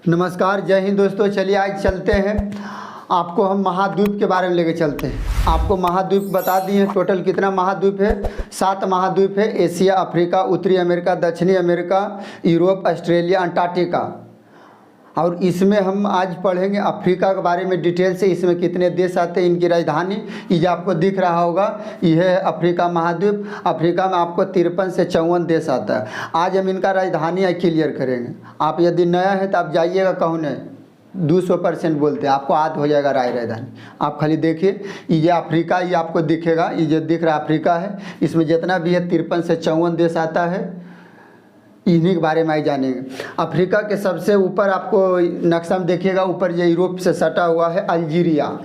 नमस्कार, जय हिंद दोस्तों। चलिए आज चलते हैं, आपको हम महाद्वीप के बारे में लेके चलते हैं। आपको महाद्वीप बता दिए टोटल कितना महाद्वीप है। 7 महाद्वीप है। एशिया, अफ्रीका, उत्तरी अमेरिका, दक्षिणी अमेरिका, यूरोप, ऑस्ट्रेलिया, अंटार्कटिका। और इसमें हम आज पढ़ेंगे अफ्रीका के बारे में डिटेल से। इसमें कितने देश आते हैं, इनकी राजधानी, ये जो आपको दिख रहा होगा यह है अफ्रीका महाद्वीप। अफ्रीका में आपको 53 से 54 देश आता है। आज हम इनका राजधानी क्लियर करेंगे। आप यदि नया है तो आप जाइएगा, कहूँ नहीं 200% बोलते हैं, आपको याद हो जाएगा राजधानी। आप खाली देखिए, ये अफ्रीका, ये आपको दिखेगा, ये जो दिख रहा है अफ्रीका है। इसमें जितना भी है 53 से 54 देश आता है। इन्हीं के बारे में आज जानेंगे। अफ्रीका के सबसे ऊपर आपको नक्शा में देखिएगा, ऊपर जो यूरोप से सटा हुआ है अल्जीरिया।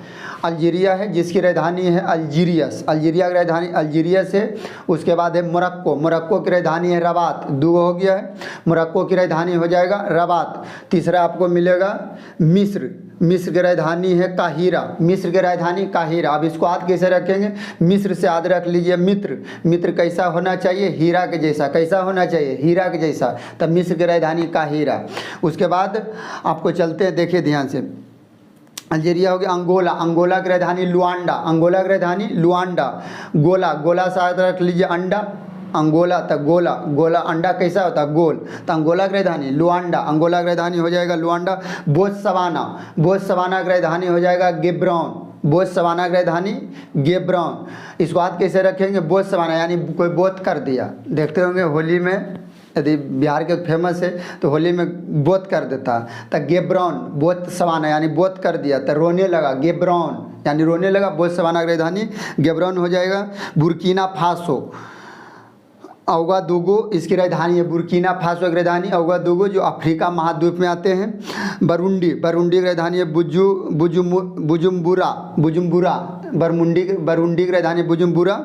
अल्जीरिया है जिसकी राजधानी है अल्जीरियस। अल्जीरिया की राजधानी अल्जीरियस है। उसके बाद है मोरक्को। मोरक्को की राजधानी है रबात। 2 हो गया है। मोरक्को की राजधानी हो जाएगा रबात। तीसरा आपको मिलेगा मिस्र। मिस्र की राजधानी है काहिरा। मिस्र की राजधानी काहिरा। अब इसको याद कैसे रखेंगे? मिस्र से याद रख लीजिए मित्र। मित्र कैसा होना चाहिए? हीरा के जैसा। कैसा होना चाहिए? हीरा के जैसा। तब मिस्र की राजधानी काहिरा। उसके बाद आपको चलते हैं, देखिए ध्यान से। अल्जीरिया हो गया अंगोला। अंगोला की राजधानी लुआंडा। अंगोला की राजधानी लुआंडा। गोला। गोला से याद रख लीजिए अंडा। अंगोला तक गोला। गोला अंडा कैसा होता है? गोल। तो अंगोला की राजधानी लुआंडा। अंगोला की राजधानी हो जाएगा लुआंडा। बोत्सवाना। बोत्सवाना की राजधानी हो जाएगा गेब्रॉन। बोत्सवाना की राजधानी गेब्रॉन। इसको याद कैसे रखेंगे? बोत्सवाना यानी कोई बोत कर दिया। देखते होंगे होली में, यदि बिहार के फेमस है तो होली में बोत कर देता है। तो गेब्रॉन, बोत्सवाना यानी बोत कर दिया। तो रोने लगा, गेब्रॉन यानी रोने लगा। बोत्सवाना की राजधानी गेब्रॉन हो जाएगा। Burkina Faso. औगादुगो इसकी राजधानी है। बुर्किना फासो की राजधानी औगादुगो, जो अफ्रीका महाद्वीप में आते हैं। बरुंडी। बरुंडी की राजधानी है बुजुम्बुरा। बुजुम्बुरा। बरुंडी की राजधानी बुजुम्बुरा।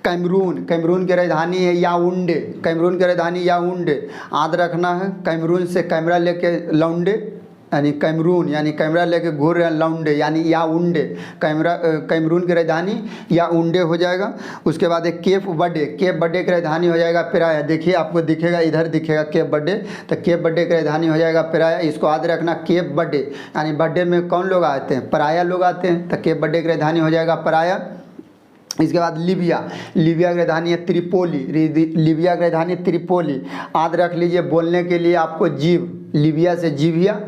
कैमरून। कैमरून की राजधानी है याउंडे। कैमरून की राजधानी याउंडे। याद रखना है, कैमरून से कैमरा लेके लौंडे यानी कैमरून, यानी कैमरा लेके घूर रहे हैं लौंडे यानी याउंडे। कैमरून की राजधानी याउंडे हो जाएगा। उसके बाद एक केप बर्डे। केप बर्डे की राजधानी हो जाएगा पिराया। देखिए आपको दिखेगा, इधर दिखेगा केप बर्डे। तो केप बर्डे की राजधानी हो जाएगा पिराया। इसको याद रखना, केप बर्डे यानी बर्थडे में कौन लोग आते हैं? पराया लोग आते हैं। तो केप बर्डे की राजधानी हो जाएगा पराया। इसके बाद लीबिया। लीबिया की राजधानी है त्रिपोली। लीबिया की राजधानी त्रिपोली। याद रख लीजिए, बोलने के लिए आपको जीव, लीबिया से जीविया,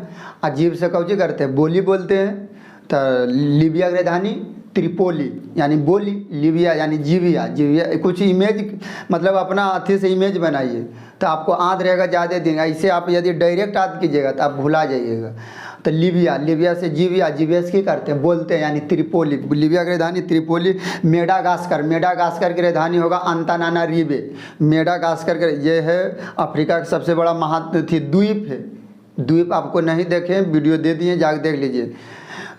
अजीब से कौची करते हैं? बोली बोलते हैं। तो लीबिया की राजधानी त्रिपोली यानी बोली। लीबिया यानी जीविया। जीविया कुछ इमेज, मतलब अपना अथी से इमेज बनाइए तो आपको याद रहेगा ज़्यादा दिन। ऐसे आप यदि डायरेक्ट याद कीजिएगा तो आप भुला जाइएगा। तो लीबिया, लीबिया से जीविया, जीविया से करते हैं बोलते हैं यानी त्रिपोली। लीबिया की राजधानी त्रिपोली। मेडागास्कर। मेडागास्कर की राजधानी होगा अंतानानारिवे। मेडागास्कर के ये है अफ्रीका का सबसे बड़ा द्वीप है। द्वीप आपको नहीं देखे, वीडियो दे दिए, जाकर देख लीजिए।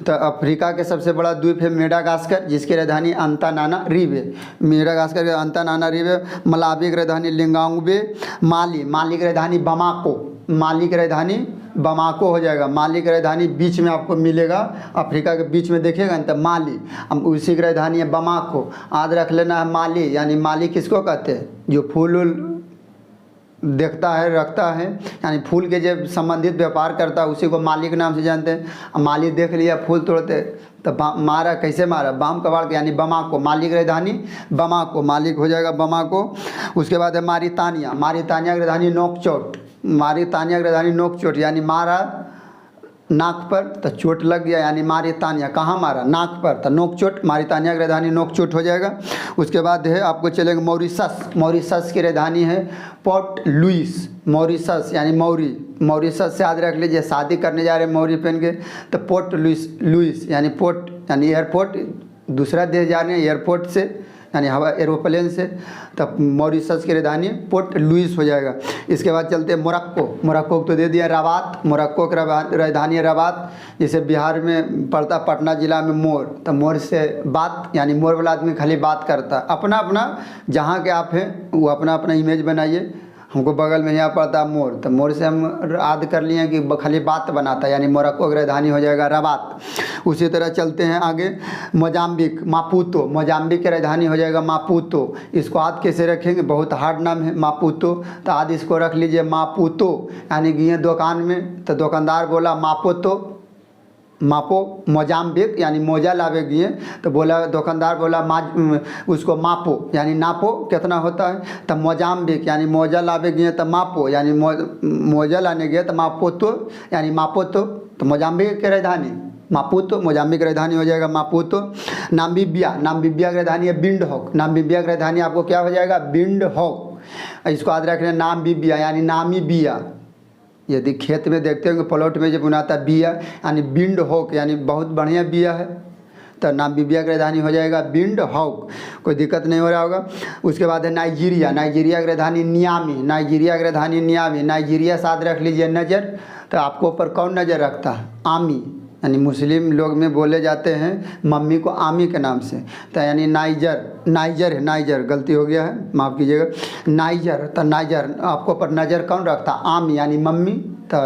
तो अफ्रीका के सबसे बड़ा द्वीप है मेडागास्कर, जिसकी राजधानी अंतानानारिवे। मेडागास्कर के अंतानानारिवे। मलावी की राजधानी लिंगांगवे। माली। माली की राजधानी बमाको। माली की राजधानी बमाको हो जाएगा। माली की राजधानी बीच में आपको मिलेगा, अफ्रीका के बीच में देखेगा ना, तो माली, उसी की राजधानी है बमाको। याद रख लेना है माली, यानी माली किसको कहते हैं? जो फूल देखता है, रखता है, यानी फूल के जो संबंधित व्यापार करता है उसी को माली के नाम से जानते हैं। माली देख लिया, फूल तोड़ते तो मारा, कैसे मारा? बाम कबाड़ के, यानी बमाको। माली की राजधानी बमाको। मालिक हो जाएगा बमाको। उसके बाद है मारितानिया। मारितानिया की राजधानी नोकचोट। मारितानिया की राजधानी नोकचोट यानी मारा नाक पर तो चोट लग गया, यानी मारितानिया। कहाँ मारा? नाक पर, तो नोकचोट। मारितानिया की राजधानी नोकचोट हो जाएगा। उसके बाद है आपको चलेंगे मॉरिशस। मॉरिशस की राजधानी है पोर्ट लुइस। मॉरिशस यानी मौरी। मॉरिशस से याद रख लीजिए, शादी करने जा रहे हैं मौरी पहन के, तो पोर्ट लुइस यानी पोर्ट यानी एयरपोर्ट, दूसरा देश जा रहे हैं एयरपोर्ट से यानी हवा एरोप्लेन से। तब मॉरिशस की राजधानी पोर्ट लुइस हो जाएगा। इसके बाद चलते हैं मोरक्को। मोरक्को को तो दे दिया रबात। मोरक्को की राजधानी है रबात। जैसे बिहार में पड़ता पटना जिला में मोर, तो मोर से बात यानी मोर वाला आदमी खाली बात करता। अपना अपना जहाँ के आप हैं वो अपना अपना इमेज बनाइए। हमको बगल में यहाँ पड़ता है मोर, तो मोर से हम याद कर लिए कि खाली बात बनाता है, यानी मोरक्को की राजधानी हो जाएगा रबात। उसी तरह चलते हैं आगे, मोजाम्बिक, मापूतो, मोजाम्बिक की राजधानी हो जाएगा मापूतो। इसको याद कैसे रखेंगे, बहुत हार्ड नाम है मापूतो, तो आज इसको रख लीजिए मापूतो। यानी गए दुकान में तो दुकानदार बोला मापोतो, मापो मोजाम्बिक यानी मोजा लावे गए, तो बोला दुकानदार बोला उसको मापो यानी नापो कितना होता है, तो मोजाम्बिक यानी मोजा लावे गए तो मापो यानी मोजा लाने गए तो मापोतो यानी मापोतो। तो मोजाम्बिक की राजधानी मापूतो, मोजाम्बिक की राजधानी हो जाएगा मापूतो। नामीबिया, नामीबिया की राजधानी है विंडहोक, नामीबिया की राजधानी आपको क्या हो जाएगा विंडहोक। इसको याद रखना, नामीबिया यानी नामीबिया। यदि खेत में देखते होंगे प्लॉट में जब बुनाता बिया यानी विंडहोक यानी बहुत बढ़िया बिया है, तो नामीबिया की राजधानी हो जाएगा विंडहोक, कोई दिक्कत नहीं हो रहा होगा। उसके बाद है नाइजीरिया, नाइजीरिया की राजधानी नियामी, नाइजीरिया की राजधानी नियामी। नाइजीरिया साथ रख लीजिए नज़र, तो आपको ऊपर कौन नज़र रखता है, आमी, यानी मुस्लिम लोग में बोले जाते हैं मम्मी को आमी के नाम से, तो यानी नाइजर, नाइजर है, नाइजर गलती हो गया है माफ़ कीजिएगा, नाइजर। तो नाइजर आपको पर नज़र कौन रखता, आमी यानी मम्मी, तो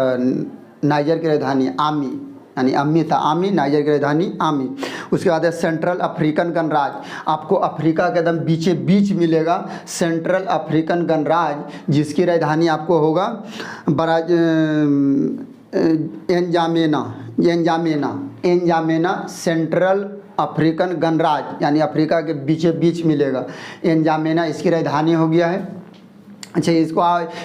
नाइजर की राजधानी आमी यानी अम्मी था आमी, नाइजर की राजधानी आमी। उसके बाद है सेंट्रल अफ्रीकन गणराज्य, आपको अफ्रीका के एकदम बीचे बीच मिलेगा सेंट्रल अफ्रीकन गणराज्य, जिसकी राजधानी आपको होगा एनजामेना, एनजामेना, एनजामेना सेंट्रल अफ्रीकन गणराज्य यानी अफ्रीका के बीचे बीच मिलेगा, एनजामेना इसकी राजधानी हो गया है। अच्छा, इसको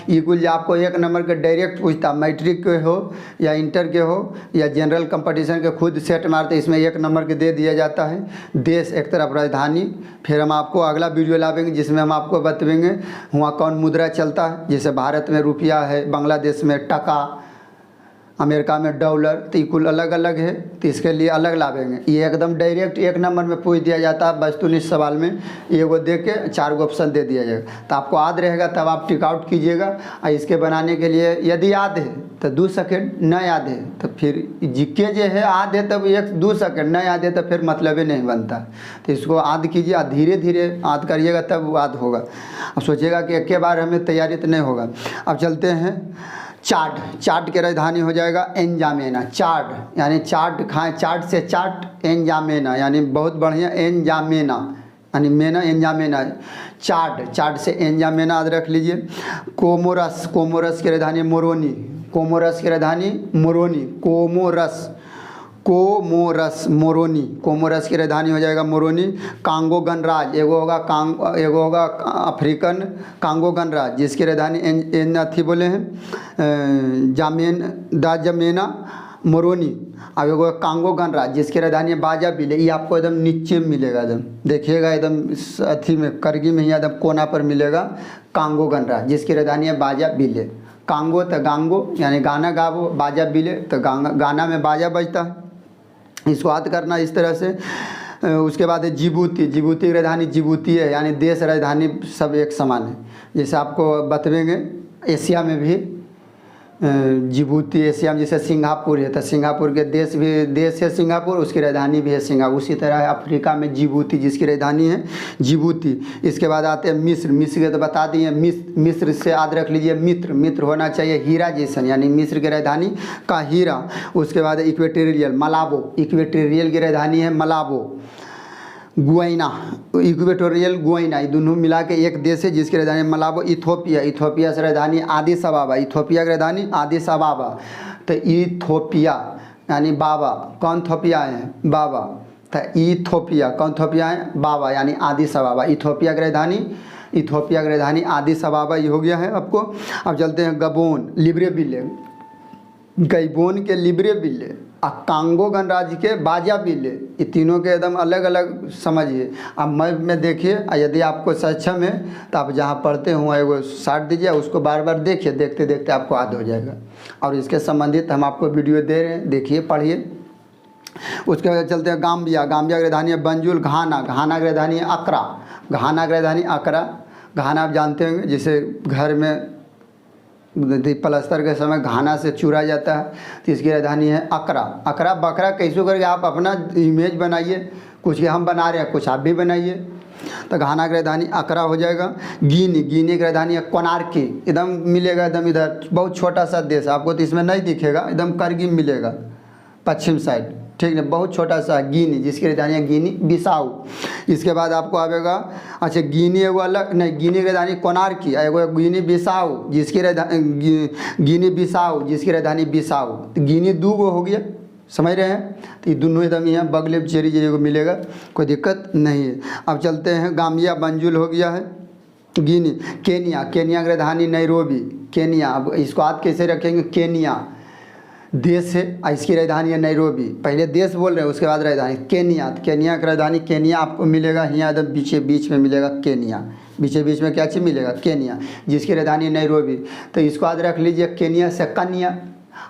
ये कुल आपको एक नंबर के डायरेक्ट पूछता, मैट्रिक के हो या इंटर के हो या जनरल कंपटीशन के, खुद सेट मारते इसमें एक नंबर के दे दिया जाता है। देश एक तरफ राजधानी, फिर हम आपको अगला वीडियो लावेंगे जिसमें हम आपको बताएंगे वहाँ कौन मुद्रा चलता है, जैसे भारत में रुपया है, बांग्लादेश में टका, अमेरिका में डॉलर, तो कुल अलग अलग है, तो इसके लिए अलग लावेंगे। ये एकदम डायरेक्ट एक नंबर में पूछ दिया जाता है, वस्तुनिष्ठ सवाल में एगो दे के 4 गो ऑप्शन दे दिया जाएगा, तो आपको याद रहेगा तब आप टिक आउट कीजिएगा। और इसके बनाने के लिए यदि याद है तो 2 सेकेंड, न याद है तो फिर जिक्के जो है याद है तब 1-2 सेकेंड, न याद है तो फिर मतलब ही नहीं बनता। तो इसको याद कीजिए, धीरे धीरे याद करिएगा तब याद होगा। अब सोचिएगा कि एक बार हमें तैयारी तो नहीं होगा। अब चलते हैं चाड, चाड की राजधानी हो जाएगा एनजामेना, चाड यानी चाट खाएं, चाट से चाट, एनजामेना यानी बहुत बढ़िया, एनजामेना यानी मेना, एनजामेना, चाड, चाड से एनजामेना याद रख लीजिए। कोमोरस, कोमोरस की राजधानी मोरोनी, कोमोरस की राजधानी Moroni, Comoros, Comoros, Moroni, Comoros की राजधानी हो जाएगा मोरोनी। कांगो गणराज्य, एगो होगा अफ्रीकन कांगो गणराज्य, जिसकी राजधानी एन अथी बोले हैं जमेना मोरोनी। अब एगो कांगो गणराज्य जिसकी राजधानी बाजा बिले, ये आपको एकदम नीचे मिलेगा, एकदम देखिएगा एकदम अथी में करगी में ही एकदम कोना पर मिलेगा कांगो गणराज्य, जिसकी राजधानी है बाजा बिले। कांगो तो गांगो यानी गाना गावो, बाजा बिले तो गाना में बाजा बजता है, इसको याद करना इस तरह से। उसके बाद है जिबूती, जिबूती की राजधानी जिबूती है, यानी देश राजधानी सब एक समान है। जैसे आपको बतवेंगे एशिया में भी जिबूती, एशिया में जैसे सिंगापुर है तो सिंगापुर के देश है सिंगापुर, उसकी राजधानी भी है सिंगापुर। उसी तरह है अफ्रीका में जिबूती, जिसकी राजधानी है जिबूती। इसके बाद आते हैं मिस्र, मिस्र के तो बता दिए, मिस्र से याद रख लीजिए मित्र, मित्र होना चाहिए हीरा जैसन, यानी मिस्र की राजधानी काहिरा। उसके बाद इक्वेटोरियल मलाबो, इक्वेटोरियल की राजधानी है मलाबो। गुआइना, इक्वेटोरियल गुआइना, ये दोनों मिला के एक देश है जिसकी राजधानी मलाबो। इथोपिया, इथोपिया से राजधानी आदिस अबाबा, इथोपिया की राजधानी आदिस अबाबा। तो इथोपिया यानी बाबा, कौन थोपिया है बाबा, तो इथोपिया कौन थोपिया है बाबा यानी आदिस अबाबा। इथोपिया की राजधानी, इथोपिया की राजधानी आदिस अबाबा, ये हो गया है आपको। अब चलते हैं गबोन, लिब्रेविले, गैबोन के लिब्रेविले और कांगो गणराज्य के बाजा बिले, ये तीनों के एकदम अलग अलग समझिए। अब मैप में देखिए, यदि आपको सक्षम है तो आप जहाँ पढ़ते हो एगो साट दीजिए, उसको बार बार देखिए, देखते देखते आपको याद हो जाएगा। और इसके संबंधित हम आपको वीडियो दे रहे हैं, देखिए पढ़िए। उसके बाद चलते हैं गाम्बिया, गाम्बिया की राजधानी है बंजुल। घाना, घाना की राजधानी है अकरा, घाना की राजधानी अकरा। घाना आप जानते होंगे, जैसे घर में प्लस्तर के समय घाना से चूरा जाता है, तो इसकी राजधानी है अकरा। अकरा बकरा कैसे करके आप अपना इमेज बनाइए, कुछ हम बना रहे हैं कुछ आप भी बनाइए, तो घाना की राजधानी अकरा हो जाएगा। गिनी, गिनी की राजधानी है कोनार्की, एकदम मिलेगा एकदम इधर, बहुत छोटा सा देश है, आपको तो इसमें नहीं दिखेगा, एकदम करगिल मिलेगा पश्चिम साइड, ठीक है, बहुत छोटा सा गिनी, जिसकी राजधानी है गिनी बिसाऊ। इसके बाद आपको आएगा, अच्छा गिनी एगो अलग नहीं, गिनी की राजधानी कोनार्की, एगो गिनी बिसाऊ जिसकी गिनी बिसाऊ जिसकी राजधानी बिसाऊ। तो गिनी दो गो हो गया, समझ रहे हैं। तो ये दोनों एकदम यहाँ बगले चेरी जगह को मिलेगा, कोई दिक्कत नहीं है। अब चलते हैं, गाम्बिया बंजुल हो गया है। गिनी, केनिया, केनिया की राजधानी नैरोबी, केनिया। अब इसको आप कैसे रखेंगे, केनिया देश है और इसकी राजधानी है नैरोबी, पहले देश बोल रहे हैं उसके बाद राजधानी केनिया। तो केनिया की राजधानी केनिया आपको मिलेगा यहाँ एकदम बीचे बीच में मिलेगा केनिया, बीचे बीच में क्या चीज़ मिलेगा, केनिया, जिसकी राजधानी है नैरोबी। तो इसको याद रख लीजिए, केनिया से कन्या,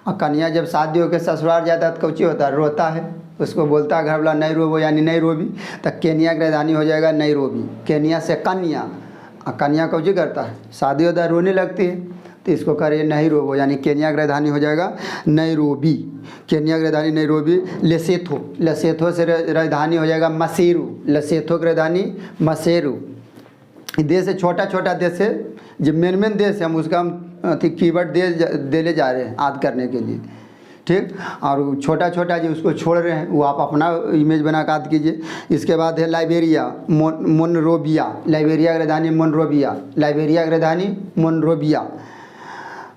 और कन्या जब शादी होकर ससुराल जाता है तो कौची होता है, रोता है, उसको बोलता है घर वाला नैरोबी यानी नैरोबी। तो केनिया की राजधानी हो जाएगा नैरोबी। केनिया से कन्या, और कन्या कौची करता है, शादी होता है रोने लगती है, तो इसको करिए नैरोबी, यानी केनिया की राजधानी हो जाएगा नैरोबी। केनिया की राजधानी नैरोबी। लेसेथो, लेसेथो से राजधानी हो जाएगा मसेरू, लेसेथो की राजधानी मसेरू। देश है, छोटा छोटा देश है, जो मेन देश है, हम उसका कीवर्ड दे ले जा रहे हैं याद करने के लिए, ठीक। और छोटा छोटा जो उसको छोड़ रहे हैं वो आप अपना इमेज बना कर याद कीजिए। इसके बाद है लाइबेरिया, मोनरोबिया, लाइबेरिया की राजधानी मोनरोबिया, लाइबेरिया की राजधानी मोनरोबिया।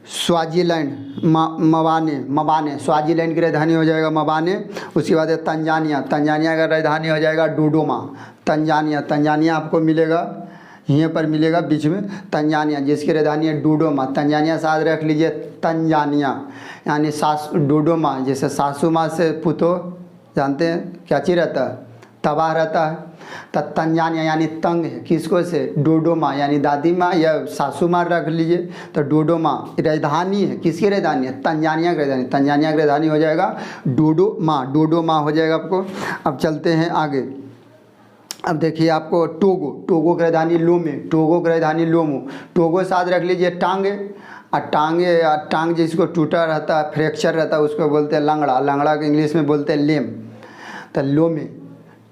स्वाजीलैंड, मबाने, स्वाजीलैंड की राजधानी हो जाएगा मबाने। उसके बाद है तंजानिया, तंजानिया का राजधानी हो जाएगा डोडोमा, तंजानिया, तंजानिया आपको मिलेगा यहाँ पर मिलेगा बीच में तंजानिया, जिसकी राजधानी है डोडोमा। तंजानिया साथ रख लीजिए, तंजानिया यानी डोडोमा, जैसे सासू माँ से पुतो, जानते हैं क्या चीज़ रहता है, तबाह रहता है। तो तंजानिया यानी तंग है, किसको से, डोडोमा यानी दादी माँ या सासू माँ रख लीजिए। तो डोडोमा राजधानी है, किसकी राजधानी है, तंजानिया की राजधानी, तंजानिया की राजधानी हो जाएगा डोडोमा, डोडोमा हो जाएगा आपको। अब चलते हैं आगे। अब देखिए आपको टोगो, टोगो की राजधानी लोमे, टोगो की राजधानी लोमो। टोगो साथ रख लीजिए टांगे, और टांग जिसको टूटा रहता है, फ्रैक्चर रहता है, उसको बोलते हैं लंगड़ा, लंगड़ा के इंग्लिश में बोलते हैं लेम। तो लोमे,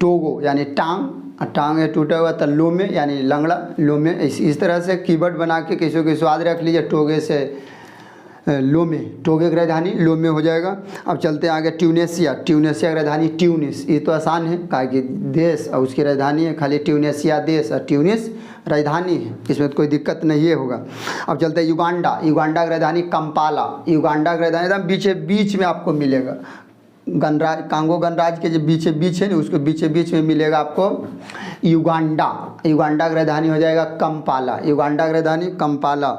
टोगो यानी टांग, और टांग है टूटा हुआ, तो लोमे यानी लंगड़ा, लोमे। इस तरह से कीवर्ड बना के किसी को स्वाद रख लीजिए, टोगे से लोमे, टोगे की राजधानी लोमे हो जाएगा। अब चलते हैं आगे, ट्यूनेशिया, ट्यूनेशिया की राजधानी ट्यूनिस, ये तो आसान है, कहा कि देश और उसकी राजधानी है, खाली ट्यूनेशिया देश और ट्यूनिस राजधानी है, इसमें तो कोई दिक्कत नहीं है होगा। अब चलते हैं युगांडा, युगांडा की राजधानी कंपाला, युगांडा की राजधानी एकदम बीचे बीच में आपको मिलेगा, गणराज, कांगो गणराज के जो बीचे बीच है ना, उसको बीचे बीच में मिलेगा आपको युगांडा। युगांडा की राजधानी हो जाएगा कंपाला, युगांडा की राजधानी कंपाला,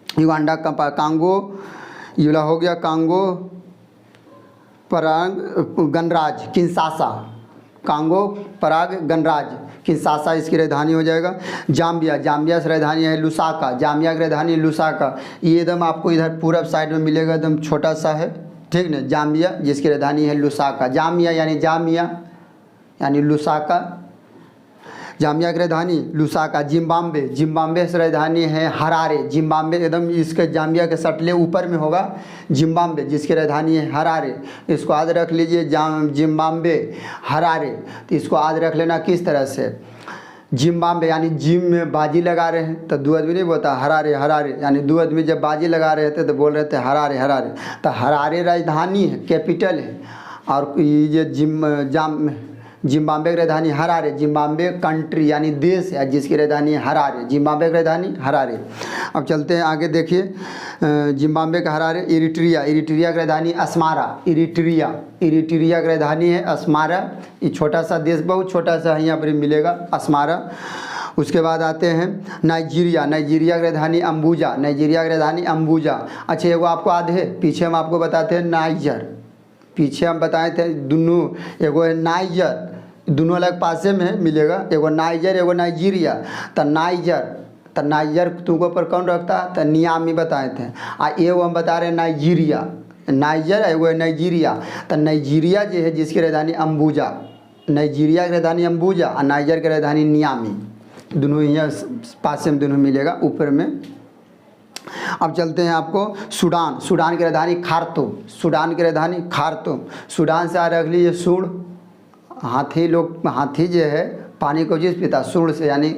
युगांडा का कांगो, ये वाला हो गया कांगो पराग गणराज किंशासा, कांगो पराग गणराज किंशासा इसकी राजधानी हो जाएगा। जाम्बिया, जाम्बिया से राजधानी है लुसाका, जाम्बिया की राजधानी लुसाका, ये एकदम आपको इधर पूरब साइड में मिलेगा, एकदम छोटा सा है, ठीक ना। जाम्बिया जिसकी राजधानी है लुसाका, जामिया यानी लुसाका, जाम्बिया की राजधानी लुसाका। जिम्बाब्वे, जिम्बाब्वे से राजधानी है हरारे, जिम्बाब्वे एकदम इसके जाम्बिया के सटले ऊपर में होगा जिम्बाब्वे, जिसकी राजधानी है हरारे। इसको याद रख लीजिए, जिम्बाब्वे हरारे। तो इसको याद रख लेना किस तरह से, जिम्बाब्वे यानी जिम में बाजी लगा रहे हैं, तो दो आदमी नहीं बोलता हरारे हरारे, यानी दो आदमी जब बाजी लगा रहे थे तो बोल रहे थे हरारे हरारे। तो हरारे राजधानी है, कैपिटल है, और ये जिम्बाब्वे की राजधानी हरारे, जिम्बाब्वे कंट्री यानी देश है, जिसकी राजधानी है हरारे, जिम्बाब्वे की राजधानी हरारे। अब चलते हैं आगे, देखिए जिम्बाब्वे का हरारे। इरिट्रिया, इरिट्रिया की राजधानी अस्मारा, इरिट्रिया, इरिट्रिया की राजधानी है अस्मारा, ये छोटा सा देश, बहुत छोटा सा है, यहाँ पर मिलेगा अस्मारा। उसके बाद आते हैं नाइजीरिया, नाइजीरिया की राजधानी अम्बुजा, नाइजीरिया की राजधानी अम्बुजा। अच्छा एगो आपको याद है, पीछे हम आपको बताते हैं नाइजर, पीछे हम बताए थे दोनों, एगो है नाइजर, दोनों अलग पासे में मिलेगा, एगो नाइजर एगो नाइजीरिया। तो नाइजर तुमको पर कौन रखता है, तो नियामी बताए थे, एगो हम बता रहे हैं नाइजीरिया, नाइजर एगो है नाइजीरिया। तो नाइजीरिया जो है जिसकी राजधानी अम्बुजा, नाइजीरिया की राजधानी अम्बुजा और नाइजर की राजधानी नियामी, दोनों यहाँ पास में दोनों मिलेगा ऊपर में। अब चलते हैं आपको सूडान, सूडान की राजधानी खार्तूम, सूडान की राजधानी खार्तूम। सूडान से आ रख लीजिए सूड, हाथी लोग, हाथी जो है पानी को चीज़ पीता, सूंड से यानी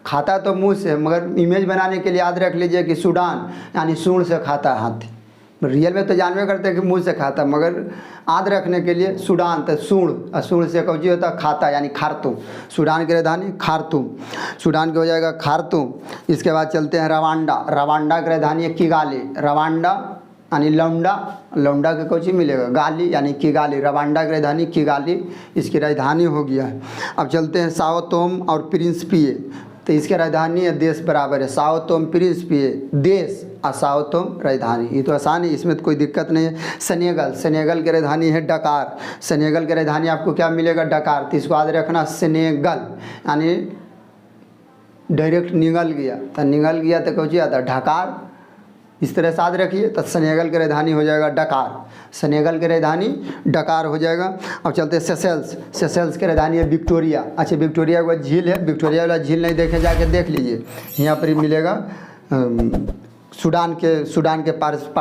खाता तो मुंह से, मगर इमेज बनाने के लिए याद रख लीजिए कि सूडान यानी सूंड से खाता है हाथी। रियल में तो जानवे करते हैं कि मुंह से खाता, मगर याद रखने के लिए सूडान तो सूंड, और सूंड से कौची होता है खाता यानी खार्तूम। सूडान की राजधानी खार्तूम, सूडान की हो जाएगा खार्तूम। इसके बाद चलते हैं रवांडा, रवांडा की राजधानी है किगाली, रवांडा यानी लौंडा, लौंडा के कौची मिलेगा गाली यानी किगाली, रवांडा की राजधानी किगाली इसकी राजधानी हो गया है। अब चलते हैं साओ तोम और प्रिंसिपिए, तो इसकी राजधानी है देश बराबर है, साओ तोम प्रिंसिपिए देश और साओ तोम राजधानी, ये तो आसान है, इसमें तो कोई दिक्कत नहीं है। सेनेगल, सेनेगल की राजधानी है डकार, सेनेगल की राजधानी आपको क्या मिलेगा डकार, तो इसको याद रखना सेनेगल यानी डायरेक्ट निगल गया, तो निगल गया तो कौची आता है ढकार, इस तरह से याद रखिए। तो सेनेगल की राजधानी हो जाएगा डकार, सेनेगल की राजधानी डकार हो जाएगा। अब चलते हैं सेशेल्स, सेशेल्स की राजधानी है विक्टोरिया। अच्छा विक्टोरिया का झील है, विक्टोरिया वाला झील नहीं देखे जाके देख लीजिए, यहाँ पर ही मिलेगा सूडान के पास में